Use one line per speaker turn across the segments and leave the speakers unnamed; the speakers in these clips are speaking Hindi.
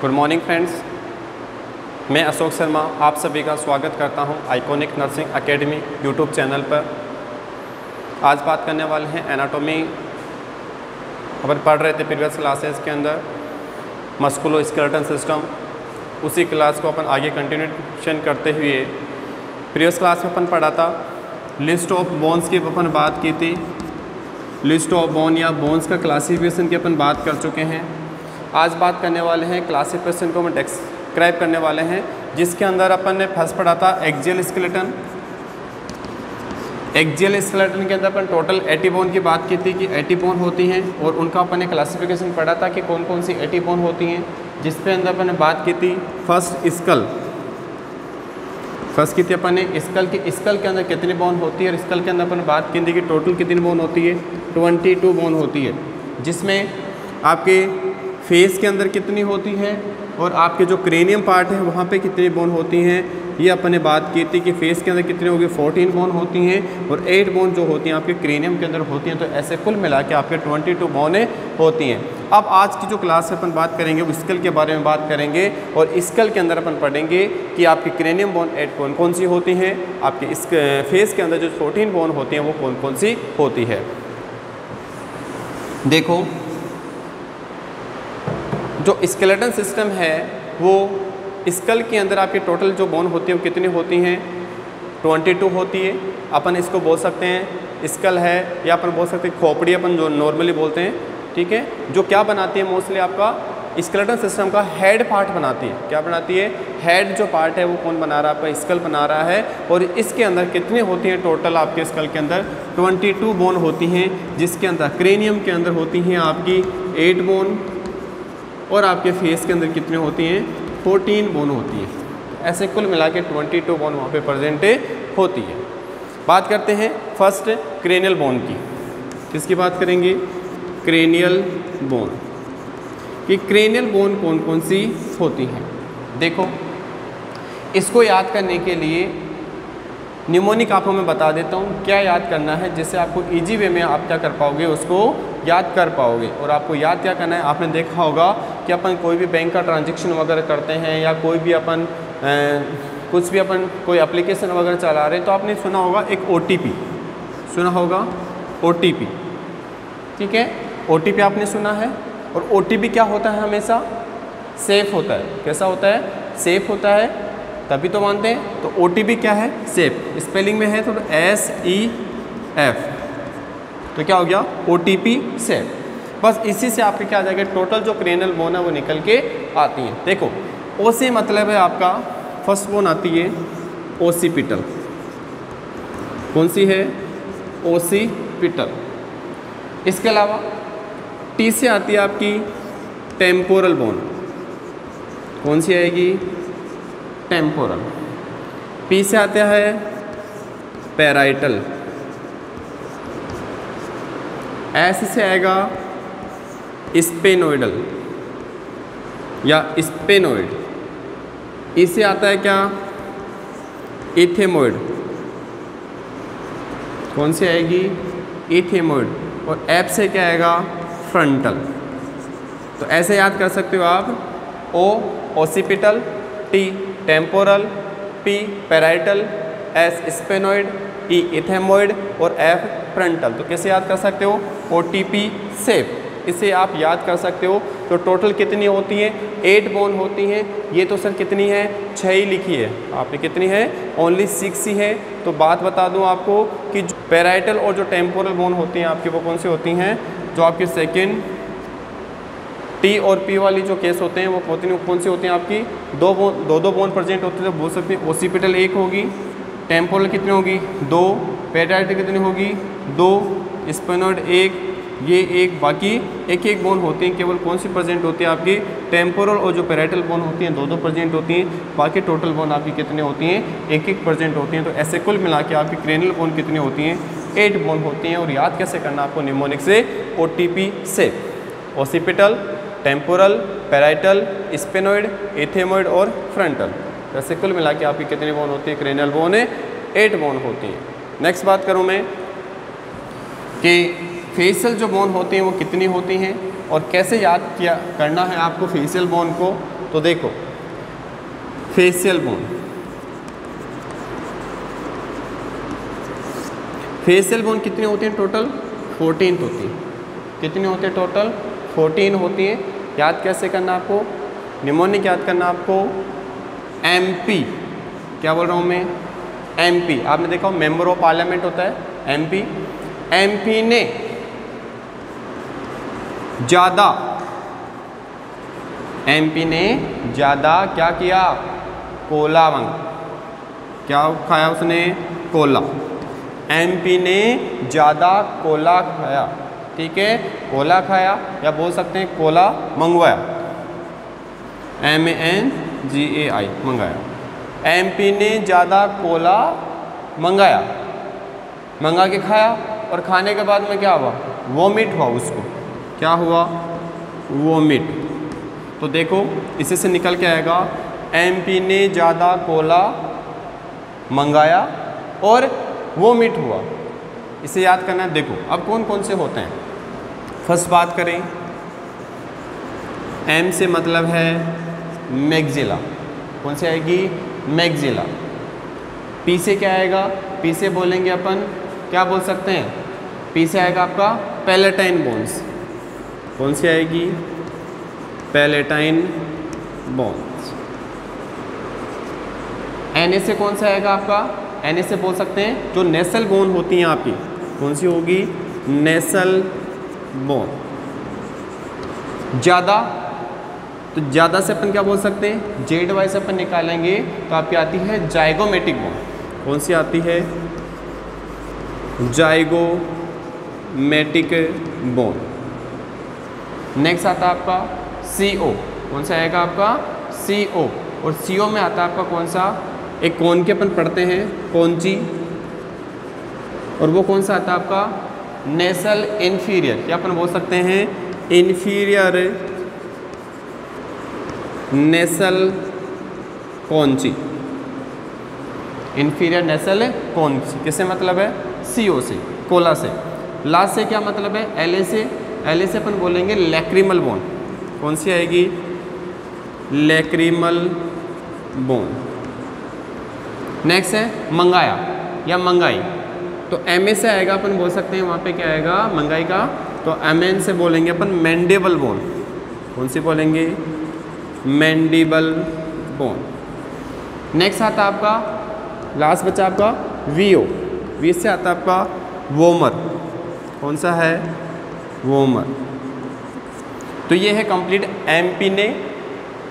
गुड मॉर्निंग फ्रेंड्स, मैं अशोक शर्मा आप सभी का स्वागत करता हूं iconic nursing academy YouTube channel पर। आज बात करने वाले हैं एनाटॉमी। अपन पढ़ रहे थे प्रीवियस क्लासेस के अंदर मस्कुलो स्केलेटन सिस्टम, उसी क्लास को अपन आगे कंटिन्यूशन करते हुए प्रीवियस क्लास में अपन पढ़ा था लिस्ट ऑफ बोन्स की अपन बात की थी। लिस्ट ऑफ बोन या बोन्स का क्लासिफिकेशन की अपन बात कर चुके हैं। आज बात करने वाले हैं क्लासिफिकेशन को हम डिस्क्राइब करने वाले हैं, जिसके अंदर अपन ने फर्स्ट पढ़ा था एक्सियल स्केलेटन। एक्सियल स्केलेटन के अंदर अपन टोटल 80 बोन की बात की थी कि 80 बोन होती हैं और उनका अपन ने क्लासिफिकेशन पढ़ा था कि कौन कौन सी 80 बोन होती हैं, जिसपे अंदर अपन ने बात की थी फर्स्ट की थी अपन ने स्कल के अंदर कितनी बोन होती है, और स्कल के अंदर अपन बात की थी कि टोटल कितनी बोन होती है, 22 बोन होती है, जिसमें आपके फेस के अंदर कितनी होती है और आपके जो क्रेनियम पार्ट है वहाँ पे कितनी बोन होती हैं। ये अपन ने बात की थी कि फेस के अंदर कितनी होगी, 14 बोन होती हैं और 8 बोन जो होती हैं आपके क्रेनियम के अंदर होती हैं। तो ऐसे कुल मिला के आपके 22 बोनें होती हैं। अब आज की जो क्लास से अपन बात करेंगे वो स्कल के बारे में बात करेंगे, और स्कल के अंदर अपन पढ़ेंगे कि आपकी क्रेनियम बोन 8 बोन कौन सी होती हैं, आपके इस फेस के अंदर जो 14 बोन होती हैं वो कौन कौन सी होती है। देखो, जो स्केलेटन सिस्टम है वो स्कल के अंदर आपकी टोटल जो बोन होती है वो कितनी होती हैं, 22 होती है। अपन इसको बोल सकते हैं स्कल है, या अपन बोल सकते हैं खोपड़ी, अपन जो नॉर्मली बोलते हैं, ठीक है, जो क्या बनाती है मोस्टली आपका स्केलेटन सिस्टम का हेड पार्ट बनाती है। क्या बनाती है? हेड जो पार्ट है वो कौन बना रहा है? आपका स्कल बना रहा है। और इसके अंदर कितनी होती हैं टोटल आपके स्कल के अंदर? 22 बोन होती हैं, जिसके अंदर क्रेनियम के अंदर होती हैं आपकी 8 बोन, और आपके फेस के अंदर कितनी होती हैं? 14 बोन होती है। ऐसे कुल मिला के 22 बोन वहाँ पे प्रेजेंट होती है। बात करते हैं फर्स्ट क्रेनियल बोन की। किसकी बात करेंगे? Cranial bone. कि क्रेनियल बोन कौन कौन सी होती हैं। देखो, इसको याद करने के लिए निमोनिक आपको मैं बता देता हूँ क्या याद करना है, जिससे आपको इजी वे में आप क्या कर पाओगे, उसको याद कर पाओगे। और आपको याद क्या करना है, आपने देखा होगा कि अपन कोई भी बैंक का ट्रांजैक्शन वगैरह करते हैं, या कोई भी अपन कुछ भी अपन कोई एप्लीकेशन वगैरह चला रहे हैं, तो आपने सुना होगा एक OTP, सुना होगा OTP, ठीक है। OTP आपने सुना है, और OTP क्या होता है? हमेशा सेफ होता है। कैसा होता है? सेफ होता है, तभी तो मानते हैं। तो OTP क्या है? सेफ। स्पेलिंग में है तो SEF, तो क्या हो गया? OTP safe. बस इसी से आपके क्या आ जाएगा, टोटल जो क्रेनियल बोन है वो निकल के आती हैं। देखो, OC मतलब है आपका फर्स्ट बोन आती है ओसिपिटल। कौन सी है? ओसिपिटल। इसके अलावा T से आती है आपकी टेम्पोरल बोन। कौन सी आएगी? टेम्पोरल। P से आता है पैराइटल। S से आएगा स्पेनोइडल या स्पेनोइड। E से आता है क्या? इथेमोइड। कौन सी आएगी? इथेमोइड। और F से क्या आएगा? फ्रंटल। तो ऐसे याद कर सकते हो आप, O occipital, T temporal, P parietal, S sphenoid, E इथेमोइड और F फ्रंटल। तो कैसे याद कर सकते हो? OTP safe. इसे आप याद कर सकते हो। तो टोटल कितनी होती है? 8 बोन होती हैं। ये तो सर कितनी है? 6 ही लिखी है आपने। कितनी है? ओनली 6 ही है। तो बात बता दूं आपको कि जो पैराइटल और जो टेम्पोरल बोन होती हैं आपकी, वो कौन सी होती हैं? जो आपकी सेकेंड T और P वाली जो केस होते हैं वो कौन सी होती हैं आपकी? दो बोन प्रेजेंट होती है। तो बोल सकते हैं ओसिपिटल 1 होगी, टेम्पोरल कितनी होगी? 2, पैराइटल कितनी होगी? 2, स्पेनोइड 1, ये 1, बाकी एक बोन होती हैं। केवल कौन सी प्रेजेंट होती है आपकी? टेम्पोरल और जो पैराइटल बोन होती हैं 2 प्रेजेंट होती हैं। बाकी टोटल बोन आपकी कितनी होती हैं? 1 प्रेजेंट होती हैं। तो ऐसे कुल मिला के आपकी क्रेनियल बोन कितनी होती हैं? 8 बोन होती हैं। और याद कैसे करना आपको? निमोनिक से OTP से ओसिपिटल, टेम्पोरल, पैराइटल, स्पेनोइड, इथेमोइड और फ्रंटल। ऐसे कुल मिला के आपकी कितनी बोन होती है? क्रेनियल बोन 8 बोन होती हैं। नेक्स्ट बात करूँ मैं कि फेशियल जो बोन होती हैं वो कितनी होती हैं और कैसे याद किया करना है आपको फेशियल बोन को, तो देखो फेशियल बोन, फेशियल बोन कितनी होती हैं टोटल? 14 होती है। कितनी होती है टोटल? 14 होती है। याद कैसे करना आपको? निमोनिक याद करना आपको MP, क्या बोल रहा हूँ मैं? MP। आपने देखा मेंबर ऑफ पार्लियामेंट होता है MP। MP ने ज़्यादा, MP ने ज़्यादा क्या किया? कोला मांगा। क्या खाया उसने? कोला। MP ने ज़्यादा कोला खाया, ठीक है, कोला खाया, या बोल सकते हैं कोला मंगवाया, MANGAI मंगाया। MP ने ज़्यादा कोला मंगाया, मंगा के खाया, और खाने के बाद में क्या हुआ? वोमिट हुआ उसको। क्या हुआ? वोमिट। तो देखो इसी से निकल के आएगा MP ने ज़्यादा कोला मंगाया और वोमिट हुआ। इसे याद करना है। देखो अब कौन कौन से होते हैं। फर्स्ट बात करें, M से मतलब है मैक्सिला। कौन से आएगी? मैक्सिला। P से क्या आएगा? P से बोलेंगे अपन, क्या बोल सकते हैं? P से आएगा आपका पैलेटाइन बोन्स। कौन सी आएगी? Palatine bones. Na से कौन सा आएगा आपका? Na से बोल सकते हैं जो नेसल बोन होती हैं आपकी, कौन सी होगी? नेसल बोन। ज़्यादा, तो ज़्यादा से अपन क्या बोल सकते हैं? ZY से अपन निकालेंगे तो आपकी आती है जाइगोमेटिक बोन। कौन सी आती है? Zygomatic bone. नेक्स्ट आता है आपका CO। कौन सा आएगा आपका? CO। और CO में आता है आपका कौन सा? एक कौन के अपन पढ़ते हैं, कौनची, और वो कौन सा आता है आपका? नेसल इन्फीरियर। क्या अपन बोल सकते हैं? इन्फीरियर नेसल कौनची, इन्फीरियर नेसल कौनची। किससे मतलब है? CO से, कोला से। लास्ट से क्या मतलब है? LA से। LA से अपन बोलेंगे लैक्रिमल बोन। कौन सी आएगी? Lacrimal bone. नेक्स्ट है मंगाया या मंगाई, तो MA से आएगा, अपन बोल सकते हैं वहाँ पे क्या आएगा? मंगाई का। तो MN से बोलेंगे अपन मैंडिबल बोन। कौन सी बोलेंगे? Mandible bone. नेक्स्ट आता आपका, लास्ट बचा आपका VO। V से आता आपका वोमर। कौन सा है? वोमर। तो ये है कंप्लीट। MP ने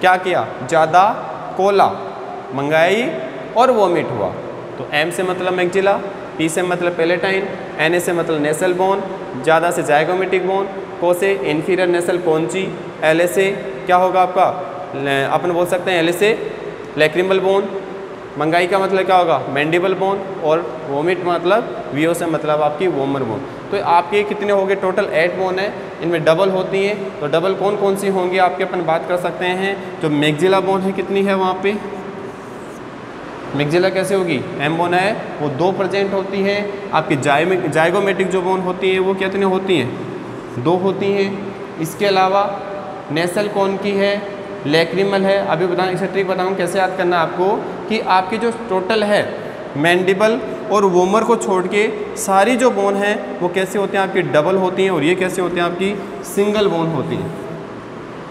क्या किया? ज़्यादा कोला मंगाई और वोमिट हुआ। तो M से मतलब मैक्सिला, P से मतलब पैलेटाइन, Na से मतलब नेसल बोन, ज़्यादा से जाइगोमेटिक बोन, को से इन्फीरियर नेसल कौनची, LA से क्या होगा आपका? अपन बोल सकते हैं LA से लैक्रिमल बोन, मंगाई का मतलब क्या होगा? मैंडिबल बोन, और वोमिट मतलब VO से मतलब आपकी वोमर बोन। तो आपके कितने हो गए? टोटल 8 बोन है। इनमें डबल होती हैं, तो डबल कौन कौन सी होंगी आपके अपन बात कर सकते हैं। जो मैक्सिला बोन है कितनी है वहाँ पे? मैक्सिला कैसे होगी? M बोन है वो 2 प्रेजेंट होती है। आपकी जाइगोमेटिक जो बोन होती है वो कितनी होती हैं? 2 होती हैं। इसके अलावा नेसल कौन की है? लैक्रिमल है। अभी बताऊँ, एक ट्रिक बताऊँ कैसे याद करना आपको, कि आपकी जो टोटल है मैंडिबल और वोमर को छोड़ के सारी जो बोन है वो कैसे होती हैं? आपकी डबल होती हैं। और ये कैसे होती हैं? आपकी सिंगल बोन होती हैं।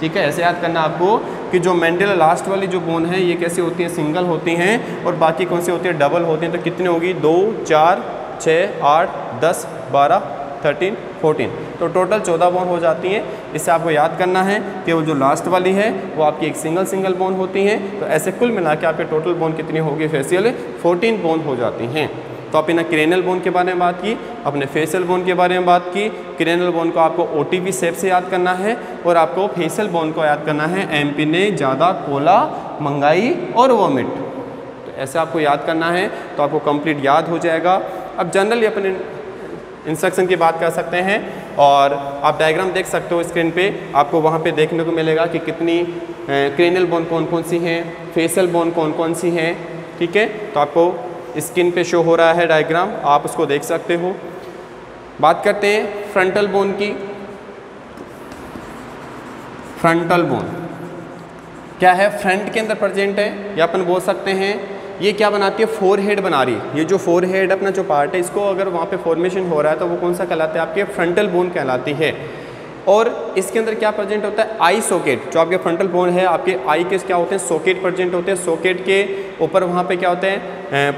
ठीक है, ऐसे याद करना आपको कि जो मैंडिबल लास्ट वाली जो बोन है ये कैसे होती हैं? सिंगल होती हैं। और बाकी कौन सी होती है? डबल होती हैं। तो कितनी होगी? 2, 4, 6, 8, 10, 12, 13, 14। तो टोटल 14 बोन हो जाती हैं। इससे आपको याद करना है कि वो जो लास्ट वाली है वो आपकी एक सिंगल बोन होती हैं। तो ऐसे कुल मिला के आपके टोटल बोन कितनी होगी? फेशियल 14 बोन हो जाती हैं। तो आपने क्रेनियल बोन के बारे में बात की, अपने फेशियल बोन के बारे में बात की। क्रेनियल बोन को आपको OTV शेप से याद करना है, और आपको फेशियल बोन को याद करना है MP ने ज़्यादा कोला मंगाई और वोमिट। तो ऐसे आपको याद करना है, तो आपको कंप्लीट याद हो जाएगा। अब जनरली अपने इंस्ट्रक्शन की बात कर सकते हैं, और आप डायग्राम देख सकते हो स्क्रीन पे। आपको वहाँ पे देखने को मिलेगा कि कितनी क्रेनियल बोन कौन कौन सी हैं, फेशियल बोन कौन कौन सी हैं। ठीक है, तो आपको स्क्रीन पे शो हो रहा है डायग्राम, आप उसको देख सकते हो। बात करते हैं फ्रंटल बोन की। फ्रंटल बोन क्या है, फ्रंट के अंदर प्रेजेंट है, या अपन बोल सकते हैं ये क्या बनाती है, फोरहेड बना रही है। ये जो फोरहेड अपना जो पार्ट है, इसको अगर वहाँ पे फॉर्मेशन हो रहा है तो वो कौन सा कहलाता है, आपके फ्रंटल बोन कहलाती है। और इसके अंदर क्या प्रेजेंट होता है, आई सॉकेट। जो आपके फ्रंटल बोन है, आपके आई के क्या होते हैं, सॉकेट प्रेजेंट होते हैं। सॉकेट के ऊपर वहाँ पे क्या होते हैं,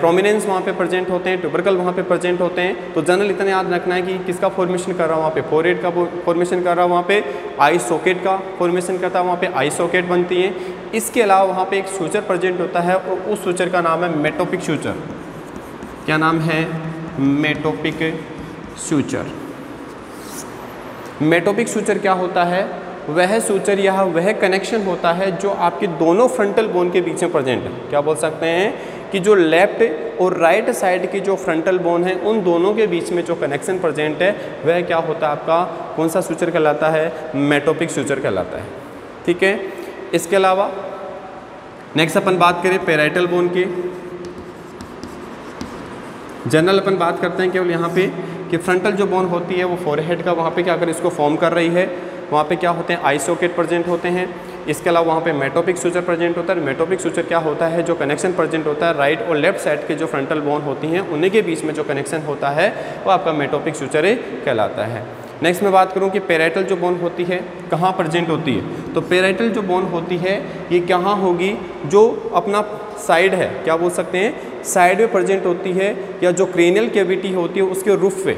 प्रोमिनेंस वहाँ पे प्रेजेंट होते हैं, ट्यूबरकल वहाँ पे प्रेजेंट होते हैं। तो जनरल इतना याद रखना है कि किसका फॉर्मेशन कर रहा है, वहाँ पे फोरहेड का फॉर्मेशन कर रहा है, वहाँ पे आई सॉकेट का फॉर्मेशन करता है, वहाँ पे आई सॉकेट बनती है। इसके अलावा वहाँ पे एक सूचर प्रेजेंट होता है और उस सूचर का नाम है मेटोपिक सूचर। क्या नाम है, मेटोपिक सूचर। मेटोपिक सूचर क्या होता है, वह सूचर या वह कनेक्शन होता है जो आपके दोनों फ्रंटल बोन के बीच में प्रेजेंट है। क्या बोल सकते हैं कि जो लेफ्ट और राइट साइड की जो फ्रंटल बोन है, उन दोनों के बीच में जो कनेक्शन प्रेजेंट है वह क्या होता है, आपका कौन सा सूचर कहलाता है, मेटोपिक सूचर कहलाता है। ठीक है। इसके अलावा नेक्स्ट अपन बात करें पैराइटल बोन की। जनरल अपन बात करते हैं केवल यहाँ पे कि फ्रंटल जो बोन होती है वो फोरहेड का वहाँ पे क्या कर इसको फॉर्म कर रही है, वहाँ पे क्या होते हैं, आई सॉकेट प्रेजेंट होते हैं। इसके अलावा वहाँ पे मेटोपिक सूचर प्रेजेंट होता है। मेटोपिक सूचर क्या होता है, जो कनेक्शन प्रेजेंट होता है राइट और लेफ्ट साइड के जो फ्रंटल बोन होती हैं उन्हीं के बीच में जो कनेक्शन होता है वो आपका मेटोपिक सूचर कहलाता है। नेक्स्ट मैं बात करूँ कि पैराइटल जो बोन होती है कहाँ प्रेजेंट होती है, तो पैराइटल जो बोन होती है ये कहाँ होगी, जो अपना साइड है, क्या बोल सकते हैं, साइड में प्रेजेंट होती है, या जो क्रेनियल कैविटी होती है उसके रूफ पे,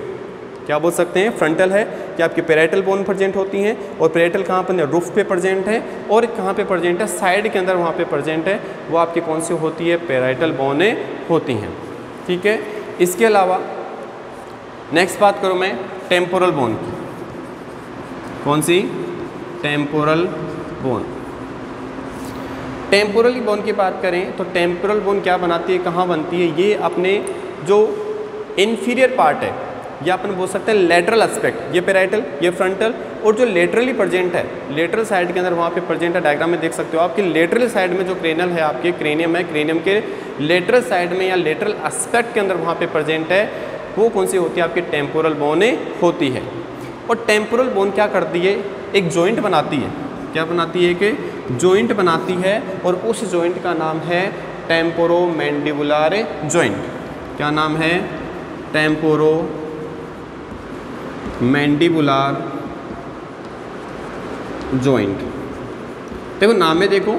क्या बोल सकते हैं, फ्रंटल है कि आपकी पैराइटल बोन प्रेजेंट होती हैं। और पैराइटल कहाँ पर, रूफ पे प्रेजेंट है, और कहाँ पे प्रेजेंट है, साइड के अंदर वहाँ पे प्रेजेंट है, वो आपकी कौन सी होती है, पैराइटल बोनें होती हैं। ठीक है। इसके अलावा नेक्स्ट बात करूँ मैं टेम्पोरल बोन की। कौन सी, टेम्पोरल बोन। टेम्पोरल बोन की बात करें तो टेम्पोरल बोन क्या बनाती है, कहाँ बनती है, ये अपने जो इन्फीरियर पार्ट है या अपन बोल सकते हैं लेटरल एस्पेक्ट, ये पैराइटल, ये फ्रंटल, और जो लेटरली प्रेजेंट है, लेटरल साइड के अंदर वहाँ पे प्रेजेंट है। डायग्राम में देख सकते हो आपकी लेटरल साइड में जो क्रेनियल है, आपके क्रेनियम है, क्रेनियम के लेटरल साइड में या लेटरल एस्पेक्ट के अंदर वहाँ पे प्रेजेंट है, वो कौन सी होती है, आपकी टेम्पोरल बोनें होती है। और टेम्पोरल बोन क्या करती है, एक जॉइंट बनाती है। क्या बनाती है, कि जॉइंट बनाती है, और उस जॉइंट का नाम है टेम्पोरोमैंडिबुलर जॉइंट। क्या नाम है, टेम्पोरोमैंडिबुलर जॉइंट। देखो नाम में देखो,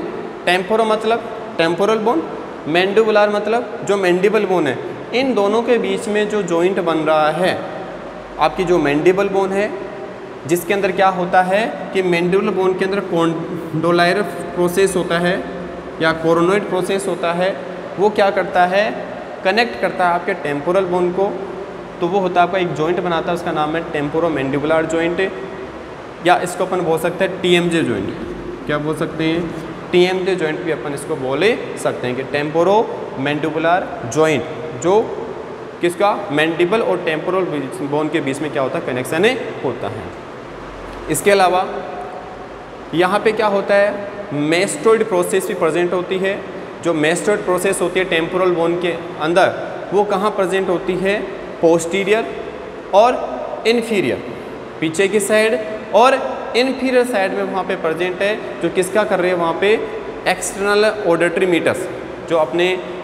टेम्पोरो मतलब टेम्पोरल बोन, मैंडिबुलर मतलब जो मैंडिबल बोन है, इन दोनों के बीच में जो जॉइंट बन रहा है, आपकी जो मैंडिबल बोन है, जिसके अंदर क्या होता है कि मैंडिबल बोन के अंदर कॉन्डोलायर प्रोसेस होता है या कोरोनोइड प्रोसेस होता है, वो क्या करता है, कनेक्ट करता है आपके टेम्पोरल बोन को, तो वो होता है आपका एक जॉइंट बनाता है, उसका नाम है टेम्पोरोमैंडिबुलर जॉइंट, या इसको अपन बोल सकते हैं टीएमजे जॉइंट। क्या बोल सकते हैं, टीएमजे जॉइंट भी अपन इसको बोले सकते हैं कि टेम्पोरोमैंडिबुलर जॉइंट, जो किसका, मैंडिबल और टेम्पोरल बोन के बीच में क्या होता है, कनेक्शन होता है। इसके अलावा यहाँ पे क्या होता है, मेस्टोइड प्रोसेस भी प्रेजेंट होती है। जो मेस्टोइड प्रोसेस होती है टेम्पोरल बोन के अंदर, वो कहाँ प्रेजेंट होती है, पोस्टीरियर और इन्फीरियर, पीछे की साइड और इन्फीरियर साइड में वहाँ पे प्रेजेंट है। जो किसका कर रहे हैं, वहाँ पे एक्सटर्नल ऑडिटरी मीटर्स, जो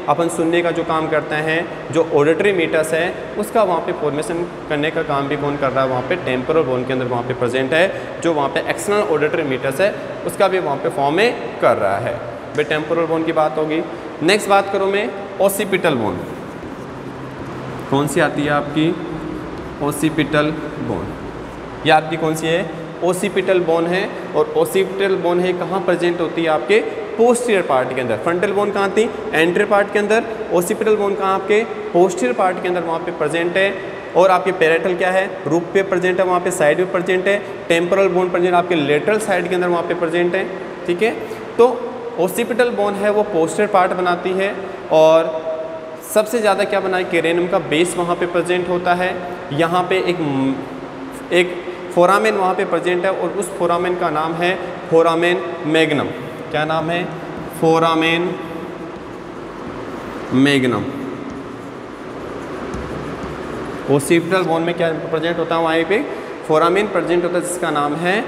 अपन सुनने का जो काम करते हैं, जो ऑडिटरी मीटर्स है, उसका वहाँ पे फॉर्मेशन करने का काम भी कौन कर रहा है, वहाँ पे टेम्पोरल बोन के अंदर वहाँ पे प्रेजेंट है। जो वहाँ पे एक्सटर्नल ऑडिटरी मीटर्स है, उसका भी वहाँ पे फॉर्म कर रहा है। भाई टेम्पोरल बोन की बात होगी। नेक्स्ट बात करूँ मैं ओसिपिटल बोन। कौन सी आती है आपकी, ओसिपिटल बोन। ये आपकी कौन सी है, ओसिपिटल बोन है। और ओसिपिटल बोन है कहाँ प्रेजेंट होती है, आपके पोस्टीरियर पार्ट के अंदर। फ्रंटल बोन कहाँ थी, एंटीरियर पार्ट के अंदर। ओसिपिटल बोन कहाँ, आपके पोस्टीरियर पार्ट के अंदर वहाँ पे प्रेजेंट है। और आपके पैराइटल क्या है, रूफ पे प्रेजेंट है, वहाँ पे साइड में प्रेजेंट है। टेम्पोरल बोन प्रेजेंट आपके लेटरल साइड के अंदर वहाँ पे प्रेजेंट है। ठीक है। तो ओसिपिटल बोन है वो पोस्टीरियर पार्ट बनाती है, और सबसे ज़्यादा क्या बना है, क्रेनियम का बेस वहाँ पे प्रेजेंट होता है। यहाँ पे एक फोरामेन वहाँ पे प्रेजेंट है, और उस फोरामेन का नाम है फोरामेन मैग्नम। क्या नाम है, फोरामेन मैग्नम। ओसिपिटल बोन में क्या प्रेजेंट होता है, वहाँ पे फोरामेन प्रेजेंट होता है, जिसका नाम है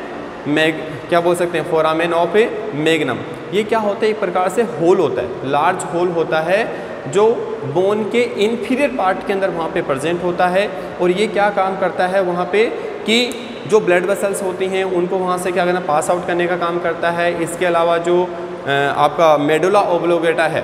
क्या बोल सकते हैं, फोरामेन ऑफ मैग्नम। ये क्या होता है, एक प्रकार से होल होता है, लार्ज होल होता है जो बोन के इन्फीरियर पार्ट के अंदर वहाँ पे प्रेजेंट होता है। और ये क्या काम करता है वहाँ पे कि जो ब्लड वेसल्स होती हैं उनको वहाँ से क्या करना, पास आउट करने का काम करता है। इसके अलावा जो आपका मेडुला ओब्लोंगेटा है,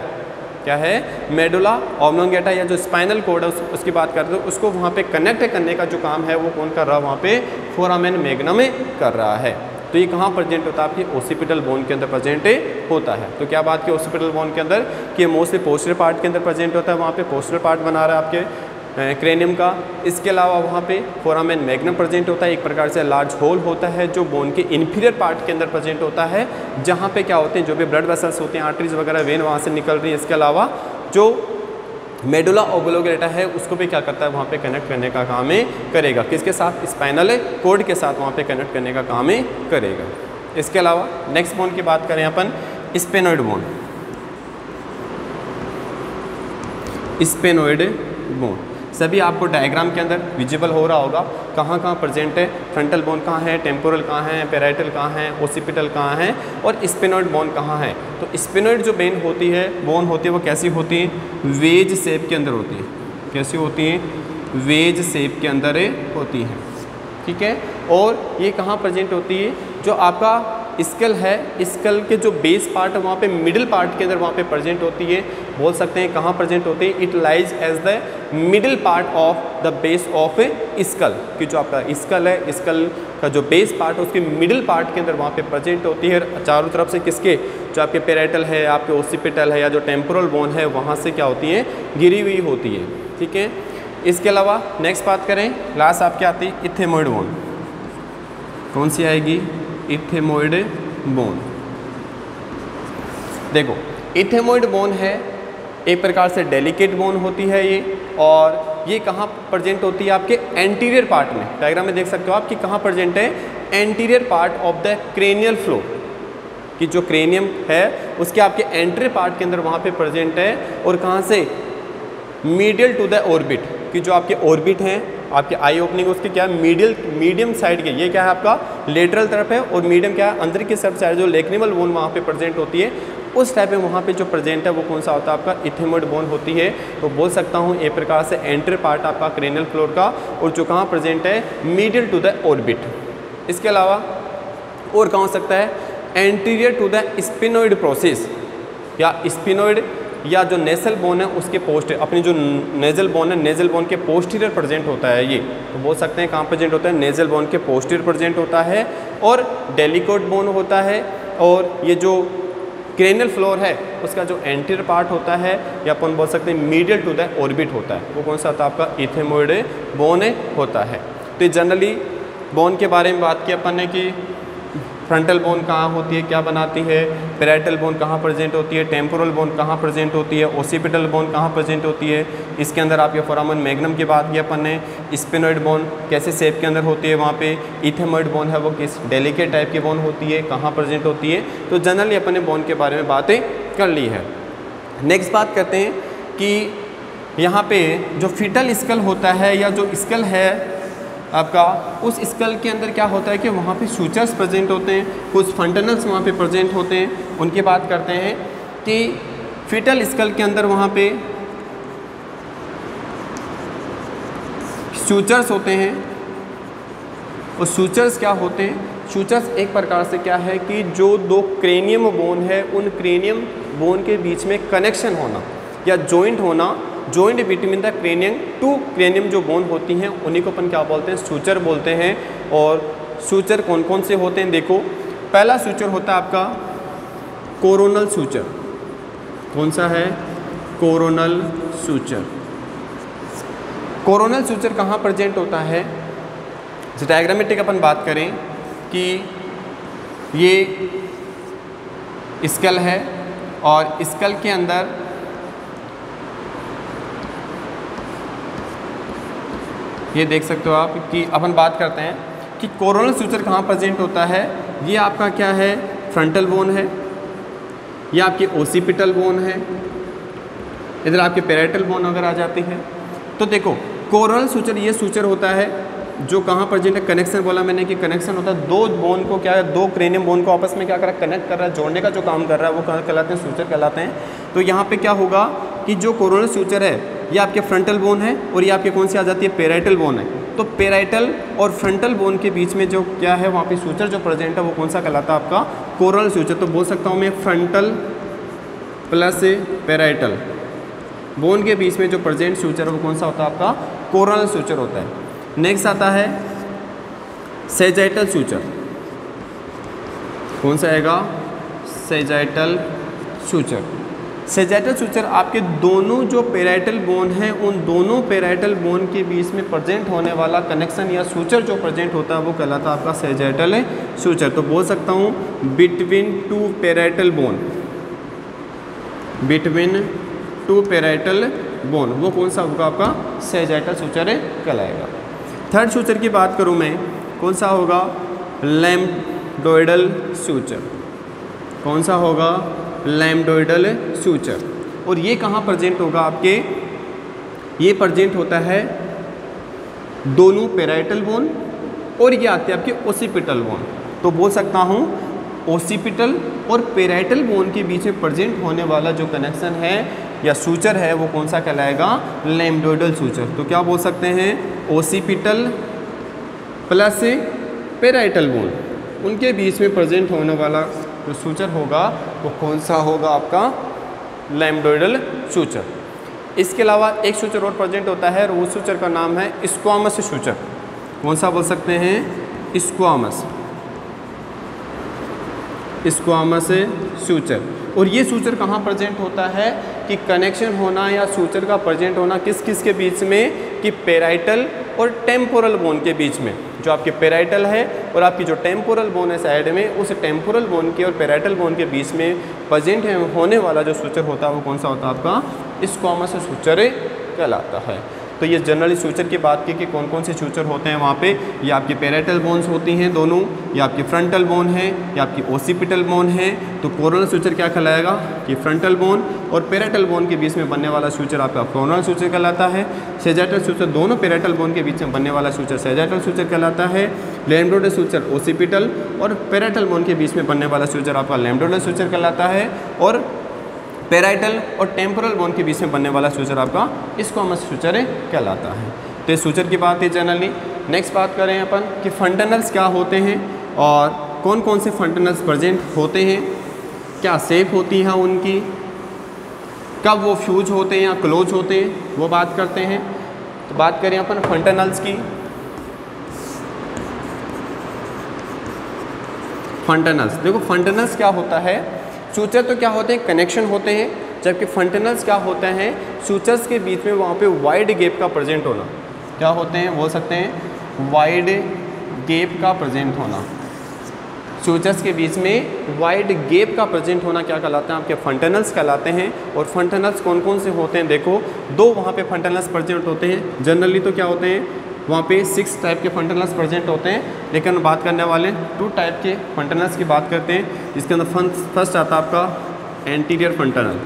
क्या है, मेडुला ओब्लोंगेटा या जो स्पाइनल कोड है उसकी बात करते हैं, उसको वहाँ पे कनेक्ट करने का जो काम है वो कौन कर रहा है, वहाँ पे फोरामेन मैग्नम कर रहा है। तो ये कहाँ प्रेजेंट होता है, आपकी ओसिपिटल बोन के अंदर प्रेजेंट होता है। तो क्या बात की ओसिपिटल बोन के अंदर कि मोस्टली पोस्टीरियर पार्ट के अंदर प्रेजेंट होता है, वहाँ पे पोस्टीरियर पार्ट बना रहा है आपके क्रेनियम का। इसके अलावा वहाँ पे फोरामेन मैग्नम प्रेजेंट होता है, एक प्रकार से लार्ज होल होता है जो बोन के इन्फीरियर पार्ट के अंदर प्रेजेंट होता है, जहाँ पे क्या होते हैं, जो भी ब्लड वेसल्स होते हैं, आर्टरीज वगैरह, वेन वहाँ से निकल रही है। इसके अलावा जो मेडुला ओब्लोंगेटा है उसको भी क्या करता है, वहाँ पे कनेक्ट करने का काम करेगा, किसके साथ, स्पाइनल कोड के साथ वहाँ पे कनेक्ट करने का काम करेगा। इसके अलावा नेक्स्ट बोन की बात करें अपन, स्पेनोइड बोन। स्पेनोइड बोन सभी आपको डायग्राम के अंदर विजिबल हो रहा होगा, कहाँ कहाँ प्रेजेंट है, फ्रंटल बोन कहाँ है, टेम्पोरल कहाँ है, पैराइटल कहाँ है, ओसिपिटल कहाँ है और स्पेनोइड बोन कहाँ है। तो स्पेनोइड जो बोन होती है वो कैसी होती है, वेज शेप के अंदर होती है। कैसी होती है, वेज शेप के अंदर होती है, ठीक है। और ये कहाँ प्रेजेंट होती है, जो आपका स्कल है, स्कल के जो बेस पार्ट है वहाँ पे मिडिल पार्ट के अंदर वहाँ पे प्रेजेंट होती है। बोल सकते हैं कहाँ प्रेजेंट होती है, it lies as the middle part of the base of skull. कि जो आपका स्कल है, स्कल का जो बेस पार्ट है उसके मिडिल पार्ट के अंदर वहाँ पे प्रेजेंट होती है। चारों तरफ से किसके, जो आपके पैराइटल है, आपके ओसिपिटल है या जो टेम्पोरल बोन है वहाँ से क्या होती है, गिरी हुई होती है, ठीक है। इसके अलावा नेक्स्ट बात करें, लास्ट आपकी आती है इथेमोइड बोन। कौन सी आएगी, इथेमोइड बोन। देखो इथेमोइड बोन है, एक प्रकार से डेलिकेट बोन होती है ये, और ये कहाँ प्रेजेंट होती है, आपके एंटीरियर पार्ट में। डायग्राम में देख सकते हो आप कि कहाँ प्रेजेंट है, anterior part of the cranial floor. कि जो क्रेनियम है उसके आपके एंटीरियर पार्ट के अंदर वहाँ पे प्रेजेंट है। और कहाँ से, मीडियल टू द ऑर्बिट। कि जो आपके ऑर्बिट हैं, आपके आई ओपनिंग उसके क्या है, मीडियम साइड के, ये क्या है आपका लेटरल तरफ है, और मीडियम क्या है, अंदर की सब साइड जो लेक्रिमल बोन वहाँ पे प्रेजेंट होती है, उस टाइप में वहाँ पे जो प्रेजेंट है वो कौन सा होता है, आपका इथेमोइड बोन होती है। तो बोल सकता हूँ एक प्रकार से एंटीरियर पार्ट आपका क्रेनियल फ्लोर का, और जो कहाँ प्रेजेंट है, मीडियल टू द ऑर्बिट। इसके अलावा और कहाँ हो सकता है, anterior to the sphenoid process, या स्पिनोइड या जो नेसल बोन है उसके अपनी जो नेजल बोन है, नेजल बोन के पोस्टीरियर प्रेजेंट होता है ये। तो बोल सकते हैं कहाँ प्रेजेंट होता है, नेजल बोन के पोस्टीरियर प्रेजेंट होता है। और डेलिकेट बोन होता है, और ये जो क्रेनियल फ्लोर है उसका जो एंटीरियर पार्ट होता है, या अपन बोल सकते हैं मीडियल टू द ऑर्बिट होता है, वो कौन सा होता है, आपका इथेमोइड बोन होता है। तो जनरली बोन के बारे में बात की अपन ने कि फ्रंटल बोन कहाँ होती है, क्या बनाती है, पैराइटल बोन कहाँ प्रेजेंट होती है, टेम्पोरल बोन कहाँ प्रेजेंट होती है, ओसिपिटल बोन कहाँ प्रेजेंट होती है। इसके अंदर आपके फोरामेन मैग्नम की बात की अपन ने, स्पेनोइड बोन कैसे शेप के अंदर होती है, वहाँ पे इथेमोइड बोन है वो किस डेलिकेट टाइप की बोन होती है, कहाँ प्रेजेंट होती है। तो जनरली अपन ने बोन के बारे में बातें कर ली है। नेक्स्ट बात करते हैं कि यहाँ पे जो फीटल स्कल होता है, या जो स्कल है आपका, उस स्कल के अंदर क्या होता है कि वहाँ पे सूचर्स प्रेजेंट होते हैं, कुछ फंटनल्स वहाँ पे प्रेजेंट होते हैं। उनकी बात करते हैं कि फीटल स्कल के अंदर वहाँ पे सूचर्स होते हैं। और सूचर्स क्या होते हैं, सूचर्स एक प्रकार से क्या है कि जो दो क्रेनियम बोन है उन क्रेनियम बोन के बीच में कनेक्शन होना या जॉइंट होना, joint between the cranium to cranium जो बोन होती हैं उन्हीं को अपन क्या बोलते हैं, सूचर बोलते हैं। और सूचर कौन कौन से होते हैं, देखो पहला सूचर होता है आपका कोरोनल सूचर। कौन सा है, कोरोनल सूचर। कोरोनल सूचर कहाँ प्रेजेंट होता है, डायग्रामेटिक अपन बात करें कि ये स्कल है, और स्कल के अंदर ये देख सकते हो आप कि अपन बात करते हैं कि कोरोनल सूचर कहाँ प्रेजेंट होता है। ये आपका क्या है, फ्रंटल बोन है, ये आपकी ओसिपिटल बोन है, इधर आपके पैराइटल बोन अगर आ जाती है। तो देखो कोरोनल सूचर ये सूचर होता है जो कहाँ प्रेजेंट है, कनेक्शन बोला मैंने कि कनेक्शन होता है दो बोन को, क्या है, दो क्रेनियम बोन को आपस में क्या कर रहा है, कनेक्ट कर रहा है, जोड़ने का जो काम कर रहा है वो कहलाते हैं सूचर कहलाते हैं। तो यहाँ पे क्या होगा कि जो कोरोनल सूचर है ये आपके फ्रंटल बोन है और ये आपके कौन सी आ जाती है, पेराइटल बोन है। तो पेराइटल और फ्रंटल बोन के बीच में जो क्या है वहाँ पे सूचर जो प्रेजेंट है वो कौन सा कहलाता है, आपका कोरोनल सूचर। तो बोल सकता हूँ मैं फ्रंटल प्लस पेराइटल बोन के बीच में जो प्रेजेंट सूचर है वो कौन सा होता है, आपका कोरोनल सूचर होता है। नेक्स्ट आता है सेजाइटल सूचर। कौन सा आएगा, सेजाइटल सूचर। सेजाइटल सूचर आपके दोनों जो पेराइटल बोन हैं उन दोनों पेराइटल बोन के बीच में प्रेजेंट होने वाला कनेक्शन या सूचर जो प्रेजेंट होता है वो कहलाता है आपका सेजाइटल सूचर। तो बोल सकता हूँ between two parietal bone, between two parietal bone वो कौन सा होगा, आपका सेजाइटल सूचर कहलाएगा। थर्ड सूचर की बात करूँ मैं, कौन सा होगा, लैम्बडोइडल सूचर। कौन सा होगा, लैम्बडोइडल सूचर। और ये कहाँ प्रेजेंट होगा आपके, ये प्रेजेंट होता है दोनों पेराइटल बोन और ये आते हैं आपके ओसिपिटल बोन। तो बोल सकता हूँ ओसिपिटल और पेराइटल बोन के बीच में प्रेजेंट होने वाला जो कनेक्शन है या सूचर है वो कौन सा कहलाएगा, लैम्बडोइडल सूचर। तो क्या बोल सकते हैं, ओसिपिटल प्लस पेराइटल बोन उनके बीच में प्रेजेंट होने वाला जो सूचर होगा वो कौन सा होगा, आपका लैम्बडोइडल सूचर। इसके अलावा एक सूचर और प्रेजेंट होता है और उस सूचर का नाम है स्क्वामस सूचर। कौन सा बोल सकते हैं, स्क्वामस, स्क्वामस सूचर। और ये सूचर कहाँ प्रेजेंट होता है कि कनेक्शन होना या सूचर का प्रेजेंट होना किस किस के बीच में, कि पेराइटल और टेम्पोरल बोन के बीच में। जो आपकी पेराइटल है और आपकी जो टेम्पोरल बोन है साइड में, उस टेम्पोरल बोन के और पेराइटल बोन के बीच में प्रेजेंट होने वाला जो सूचर होता है वो कौन सा होता है, आपका स्क्वामस सूचर कहलाता है। तो ये जनरली सूचर की बात की कि कौन कौन से सूचर होते हैं वहाँ पे, ये आपकी पेराइटल बोन्स होती हैं दोनों, ये आपकी फ्रंटल बोन है, ये आपकी ओसिपिटल बोन है। तो कोरोनल सूचर क्या कहलाएगा कि फ्रंटल बोन और पेराइटल बोन के बीच में बनने वाला सूचर आपका कोरोनल सूचर कहलाता है। सेजाइटल सूचर दोनों पेराइटल बोन के बीच में बनने वाला सूचर सेजाइटल सूचर कहलाता है। लैम्बडोइडल सूचर ओसिपिटल और पेराइटल बोन के बीच में बनने वाला सूचर आपका लैम्बडोइडल सूचर कहलाता है। और पेराइटल और टेम्पोरल बोन के बीच में बनने वाला सूचर आपका स्क्वामस सूचर कहलाता है। तो ये सूचर की बात है जनरली। नेक्स्ट बात करें अपन कि फंटनल्स क्या होते हैं और कौन कौन से फंटनल्स प्रेजेंट होते हैं, क्या शेप होती है उनकी, कब वो फ्यूज होते हैं या क्लोज होते हैं, वो बात करते हैं। तो बात करें अपन फंटनल्स की। फंटनल्स, देखो फंटनल्स क्या होता है, सूचर तो क्या होते हैं, कनेक्शन होते हैं, जबकि फंटनल्स क्या होते हैं, सूचर्स के बीच में वहाँ पे वाइड गैप का प्रेजेंट होना। क्या होते हैं, बोल सकते हैं वाइड गैप का प्रेजेंट होना। सूचर्स के बीच में वाइड गैप का प्रेजेंट होना क्या कहलाते हैं, आपके फंटनल्स कहलाते हैं। और फंटनल्स कौन कौन से होते हैं, देखो दो वहाँ पे फंटनल्स प्रेजेंट होते हैं। जनरली तो क्या होते हैं वहाँ पे 6 टाइप के फंटनल्स प्रेजेंट होते हैं, लेकिन बात करने वाले 2 टाइप के फंटनल्स की बात करते हैं, जिसके अंदर फर्स्ट आता है आपका एंटीरियर फंटनल,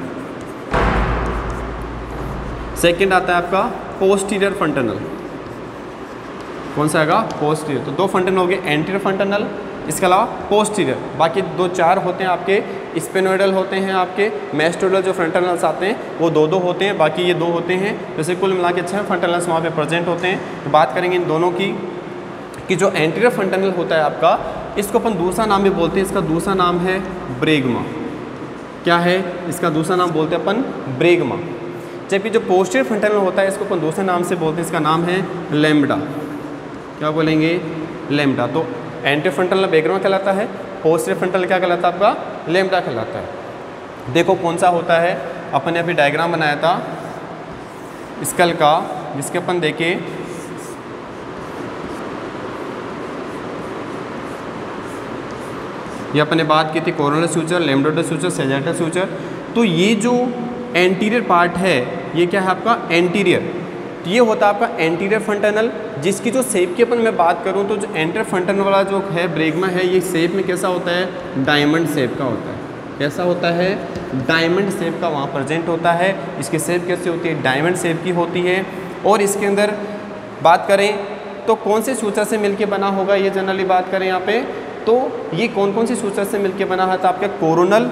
सेकंड आता है आपका पोस्टीरियर फंटनल। कौन सा आएगा, पोस्टीरियर। तो 2 फंटनल हो गए, एंटीरियर फंटनल, इसके अलावा पोस्टीरियर। बाकी 4 होते हैं आपके स्पेनोइडल होते हैं, आपके मैस्टोइडल जो फंटनल्स आते हैं वो 2 होते हैं, बाकी ये 2 होते हैं। जैसे कुल मिला के 6 फंटनल्स वहाँ पे प्रेजेंट होते हैं। तो बात करेंगे इन दोनों की कि जो एंटीरियर फंटनल होता है आपका, इसको अपन दूसरा नाम भी बोलते हैं, इसका दूसरा नाम है ब्रेगमा। क्या है, इसका दूसरा नाम बोलते हैं अपन ब्रेगमा। जबकि जो पोस्टीरियर फंटनल होता है इसको अपन दूसरे नाम से बोलते हैं, इसका नाम है लैम्बडा। क्या बोलेंगे, लैम्बडा। तो एंटीरियर फंटनल ब्रेगमा कहलाता है, पोस्टीरियर फंटनल क्या कहलाता है आपका, लैम्बडा कहलाता है। देखो कौन सा होता है, अपन ने अभी डायग्राम बनाया था स्कल का, जिसके अपन देखे ये अपन ने बात की थी coronal suture, lambdoidal suture, sagittal suture. तो ये जो एंटीरियर पार्ट है ये क्या है आपका एंटीरियर, तो ये होता है आपका एंटीरियर फंटनल, जिसकी जो शेप की अपन मैं बात करूं तो जो एंटीरियर फंटनल वाला जो है ब्रेगमा है, ये शेप में कैसा होता है, डायमंड शेप का होता है। कैसा होता है, डायमंड शेप का वहाँ प्रेजेंट होता है। इसकी शेप कैसी होती है, डायमंड शेप की होती है। और इसके अंदर बात करें तो कौन से सूचर से मिलके बना होगा, ये जनरली बात करें यहाँ पे, तो ये कौन कौन से सूचर से मिलके बना है, तो आपका कोरोनल,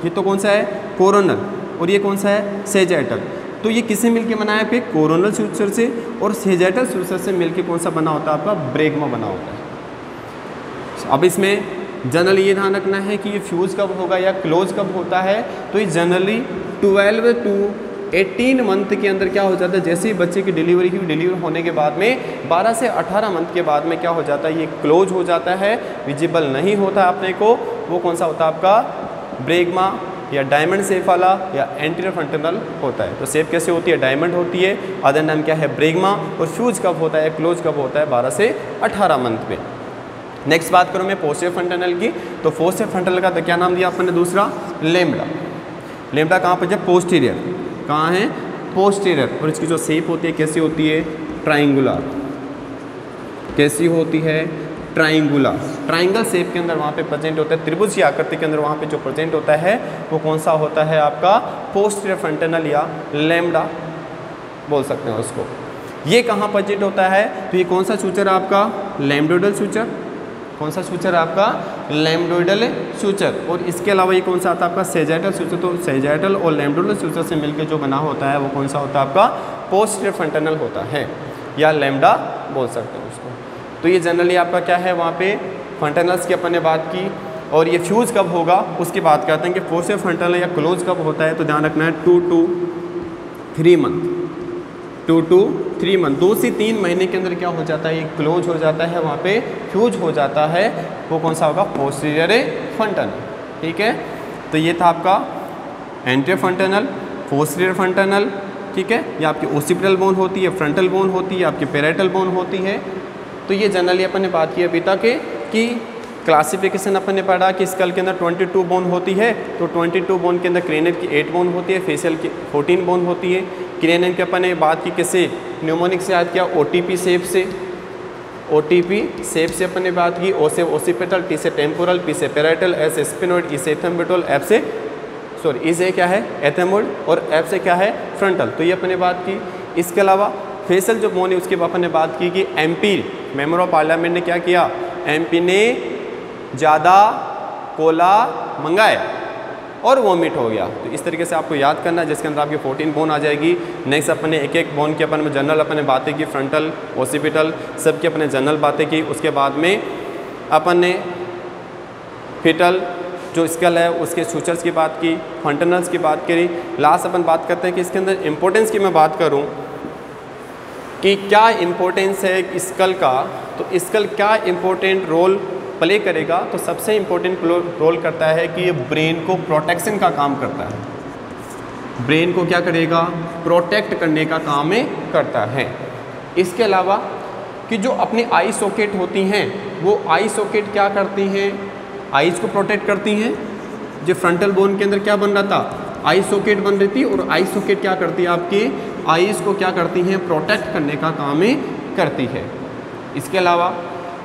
ये तो कौन सा है कोरोनल, और ये कौन सा है सेजाइटल। तो ये किससे मिलके बना है पे कोरोनल सूचर से, और सेजाइटल सूचर से मिलके कौन सा बना होता है आपका ब्रेगमा बना होता है। अब इसमें जनरली ये ध्यान रखना है कि ये फ्यूज़ कब होगा या क्लोज कब होता है, तो ये जनरली 12 to 18 मंथ के अंदर क्या हो जाता है, जैसे ही बच्चे की डिलीवरी हुई, डिलीवर होने के बाद में 12 से 18 मंथ के बाद में क्या हो जाता है, ये क्लोज हो जाता है, विजिबल नहीं होता अपने को। वो कौन सा होता है आपका ब्रेगमा या डायमंड शेप वाला या एंटीरियर फ्रंटनल होता है। तो शेप कैसे होती है, डायमंड होती है, अदर नाम क्या है ब्रेगमा। और फ्यूज कब होता है, क्लोज कब होता है, 12 से 18 मंथ में। नेक्स्ट बात करूँ मैं पोस्टीरियर फ्रंटनल की, तो पोस्टीरियर फ्रंटनल का तो क्या नाम दिया आपने दूसरा, लेम्डा। लेम्डा कहाँ पर, जब पोस्टीरियर, कहाँ है पोस्टीरियर, और इसकी जो शेप होती है कैसी होती है, ट्राइंगुलर, कैसी होती है ट्राइंगुलर, ट्राइंगल शेप के अंदर वहाँ पे प्रेजेंट होता है, त्रिभुज की आकृति के अंदर वहाँ पे जो प्रेजेंट होता है वो कौन सा होता है आपका पोस्टीरियर फ्रंटनल या लेम्डा बोल सकते हैं उसको। ये कहाँ प्रेजेंट होता है, तो ये कौन सा सूचर है आपका लैम्डोइडल सूचर, कौन सा सूचर है आपका लैम्डोइडल सूचर। और इसके अलावा ये कौन सा आता है आपका सेजाइटल सूचर। तो सेजाइटल और लैम्डोइडल सूचर से मिलकर जो बना होता है वो कौन सा होता है आपका पोस्टीरियर फ्रंटनल होता है या लैम्डा बोल सकते हैं उसको। तो ये जनरली आपका क्या है, वहाँ पे फ्रंटनल्स की अपन ने बात की, और ये फ्यूज़ कब होगा उसकी बात करते हैं कि पोस्टीरियर फ्रंटनल या क्लोज कब होता है। तो ध्यान रखना है 2 to 3 मंथ, 2 to 3 मंथ, 2 से 3 महीने के अंदर क्या हो जाता है, ये क्लोज हो जाता है, वहाँ पे फ्यूज हो जाता है, वो कौन सा होगा पोस्टीरियर फ्रंटनल। ठीक है, तो ये था आपका एंटीरियर फ्रंटनल, पोस्टीरियर फ्रंटनल। ठीक है, ये आपकी ओसिपिटल बोन होती है, फ्रंटल बोन होती है, आपकी पैराइटल बोन होती है। तो ये जनरली अपन ने बात की अभी तक कि क्लासिफिकेशन अपन ने पढ़ा कि स्कल के अंदर 22 बोन होती है। तो 22 बोन के अंदर क्रेनियल की 8 बोन होती है, फेशियल की 14 बोन होती है। क्रेनियल की अपन ने बात की किससे, न्यूमोनिक से याद किया, ओटीपी शेप से, ओटीपी शेप से अपन ने बात की। ओ से ओसिपिटल, टी से टेम्पोरल, पी से पैराइटल, एस से स्पिनोइड, ई से एथेम्बिटल, एफ से ई से क्या है एथेमोइड, और एफ से क्या है फ्रंटल। तो ये अपन ने बात की। इसके अलावा फेशियल जो बोन है उसके अपन ने बात की कि एमपी मेंबर ऑफ पार्लियामेंट ने क्या किया, एमपी ने ज़्यादा कोला मंगाया और वॉमिट हो गया। तो इस तरीके से आपको याद करना है, जिसके अंदर आपकी 14 बोन आ जाएगी। नेक्स्ट अपन ने एक एक बोन की अपन में जनरल अपन ने बातें की, फ्रंटल ओसिपिटल सब की अपन ने जनरल बातें की। उसके बाद में अपन ने फिटल जो स्कल है उसके सूचर्स की बात की, फ्रंटनल्स की बात करी। लास्ट अपन बात करते हैं कि इसके अंदर इम्पोर्टेंस की मैं बात करूँ कि क्या इम्पोर्टेंस है स्कल का, तो स्कल क्या इम्पोर्टेंट रोल प्ले करेगा। तो सबसे इम्पोर्टेंट रोल करता है कि ये ब्रेन को प्रोटेक्शन का काम करता है, ब्रेन को क्या करेगा प्रोटेक्ट करने का काम करता है। इसके अलावा कि जो अपनी आई सॉकेट होती हैं वो आई सॉकेट क्या करती हैं, आईज को प्रोटेक्ट करती हैं। जो फ्रंटल बोन के अंदर क्या बन रहा था, आई सॉकेट बन रही थी, और आई सॉकेट क्या करती है आपकी आईज को क्या करती हैं प्रोटेक्ट करने का काम करती है। इसके अलावा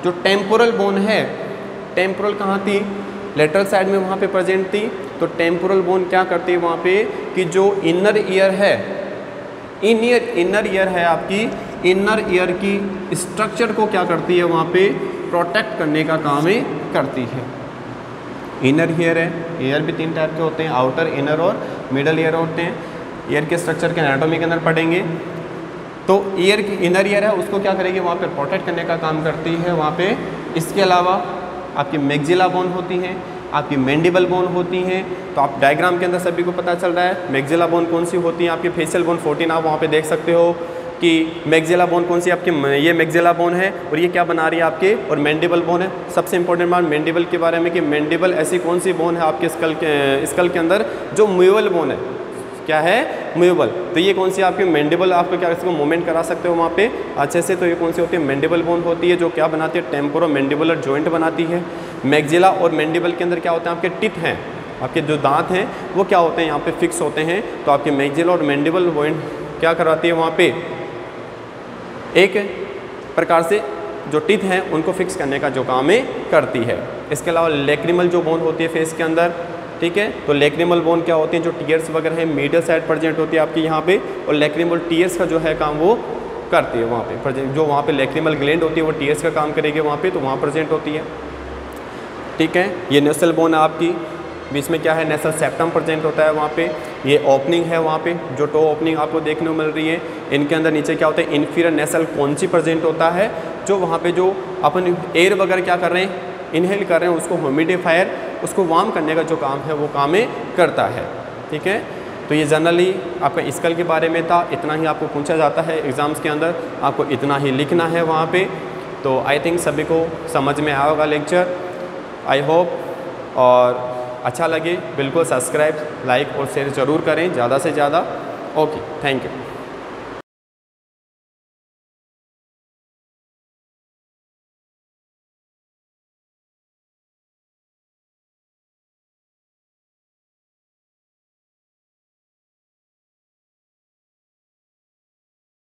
जो टेम्पोरल बोन है, टेम्पोरल कहाँ थी, लेटरल साइड में वहाँ पे प्रेजेंट थी। तो टेम्पोरल बोन क्या करती है वहाँ पे कि जो इनर ईयर है, इनर ईयर है आपकी, इनर ईयर की स्ट्रक्चर को क्या करती है वहाँ पे प्रोटेक्ट करने का काम करती है। इनर ईयर है, ईयर भी 3 टाइप के होते हैं, आउटर, इनर और मिडल ईयर होते हैं। ईयर के स्ट्रक्चर के एनाटॉमी के अंदर पढ़ेंगे। तो ईयर की इनर ईयर है उसको क्या करेगी वहाँ पे प्रोटेक्ट करने का काम करती है वहाँ पे। इसके अलावा आपकी मैक्सिला बोन होती हैं, आपकी मैंडिबल बोन होती हैं। तो आप डायग्राम के अंदर सभी को पता चल रहा है मैक्सिला बोन कौन सी होती है, आपकी फेशियल बोन 14 आप वहाँ पे देख सकते हो कि मैक्सिला बोन कौन सी आपकी, ये मैक्सिला बोन है और ये क्या बना रही है आपके, और मैंडिबल बोन है। सबसे इंपॉर्टेंट बात मैंडिबल के बारे में कि मैंडिबल ऐसी कौन सी बोन है आपके स्कल के अंदर जो मूवेबल बोन है, क्या है मूवेबल। तो ये कौन सी आपकी मैंडिबल, आपको क्या इसको मूवमेंट करा सकते हो वहाँ पे अच्छे से। तो ये कौन सी होती है मैंडिबल बोन होती है जो क्या बनाती है टेम्पोरो मैंडिबुलर जॉइंट बनाती है। मैक्सिला और मैंडिबल के अंदर क्या होता है आपके टिथ हैं, आपके जो दांत हैं वो क्या होते हैं यहाँ पे फिक्स होते हैं। तो आपके मैक्सिला और मैंडिबल जॉइंट क्या कराती है वहाँ पे एक प्रकार से जो टिथ हैं उनको फिक्स करने का जो काम करती है। इसके अलावा लैक्रिमल जो बोन होती है फेस के अंदर, ठीक है। तो लैक्रिमल बोन क्या होती है जो टीयर्स वगैरह है मीडियल साइड प्रेजेंट होती है आपकी यहाँ पे, और लैक्रिमल टीयर्स का जो है काम वो करती है वहाँ पे। जो वहाँ पे लैक्रिमल ग्लैंड होती है वो टीएस का काम करेगी वहाँ पे, तो वहाँ प्रेजेंट होती है। ठीक है, ये नेसल बोन है आपकी, बीच में क्या है, नेसल सेप्टम प्रेजेंट होता है वहाँ पे। ये ओपनिंग है वहाँ पे, जो टो ओपनिंग आपको देखने को मिल रही है। इनके अंदर नीचे क्या होता है, इन्फीरियर नेसल कॉन्ची प्रेजेंट होता है, जो वहाँ पे जो अपन एयर वगैरह क्या कर रहे हैं, इनहेल कर रहे हैं, उसको ह्यूमिडिफायर, उसको वार्म करने का जो काम है वो काम करता है। ठीक है, तो ये जनरली आपका स्कल के बारे में था, इतना ही आपको पूछा जाता है एग्ज़ाम्स के अंदर, आपको इतना ही लिखना है वहाँ पे। तो आई थिंक सभी को समझ में आया होगा लेक्चर, आई होप। और अच्छा लगे बिल्कुल सब्सक्राइब, लाइक और शेयर ज़रूर करें ज़्यादा से ज़्यादा। Okay, thank you.